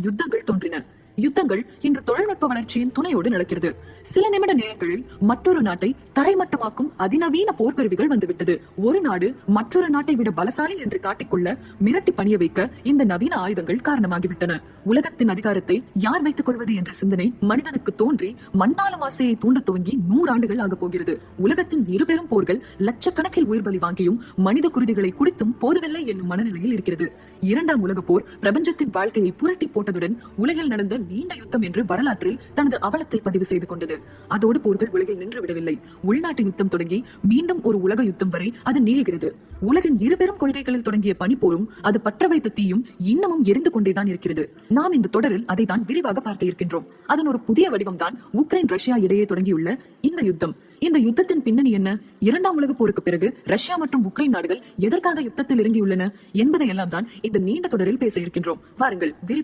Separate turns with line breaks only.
யுத்தங்கள் தோன்றின. யுத்தங்கள் இன்று தொழில்நுட்ப வளர்ச்சியின் துணையோடு நடக்கிறது. சில நிமிட நேரங்களில் மற்றொரு நாட்டை தரைமட்டமாக்கும் அதிநவீன போர்க்கருவிகள் வந்துவிட்டது. ஒரு நாடு மற்றொரு நாட்டை விட பலசாலி என்று காட்டிக்கொள்ள மிரட்டி பணிய வைக்க இந்த நவீன ஆயுதங்கள் காரணமாகிவிட்டன. உலகத்தின் அதிகாரத்தை யார் வைத்துக் கொள்வது என்ற சிந்தனை மனிதனுக்கு தோன்றி மண்ணாலும் ஆசையை தூண்ட துவங்கி 100 ஆண்டுகள் ஆக போகிறது. உலகத்தின் இருபெரும் போர்கள் லட்சக்கணக்கில் உயிர் பலி வாங்கியும் மனித குருதிகளை குடித்தும் போதவில்லை என்னும் மனநிலையில் இருக்கிறது. 2ஆம் உலக போர் பிரபஞ்சத்தின் வாழ்க்கையை புரட்டி போட்டதுடன் உலகில் நடந்த நீண்ட யுத்தம் என்று வரலாற்றில் தனது அவலத்தை பதிவு செய்து கொண்டது. அதோடு போர்கள் உலகில் நின்று விடவில்லை. உள்நாட்டு யுத்தம் தொடங்கி மீண்டும் ஒரு உலக யுத்தம் வரை அது நீள்கிறது. உலகின் இருபெரும் கொள்கைகளில் தொடங்கிய பனிப்போரும் அது பற்ற வைத்த தீயும் இன்னமும் எரிந்து கொண்டேதான் இருக்கிறது. நாம் இந்த தொடரில் அதை தான் விரிவாக பார்க்க இருக்கின்றோம். அதன் ஒரு புதிய வடிவம் தான் உக்ரைன் ரஷ்யா இடையே தொடங்கியுள்ள இந்த யுத்தம். இந்த யுத்தத்தின் பின்னணி என்ன? 2ஆம் உலக போருக்கு பிறகு ரஷ்யா மற்றும் உக்ரைன் நாடுகள் எதற்காக யுத்தத்தில் இறங்கியுள்ளன என்பதை எல்லாம் தான் இந்த நீண்ட தொடரில் பேச இருக்கின்றோம். வாருங்கள் விரிவாக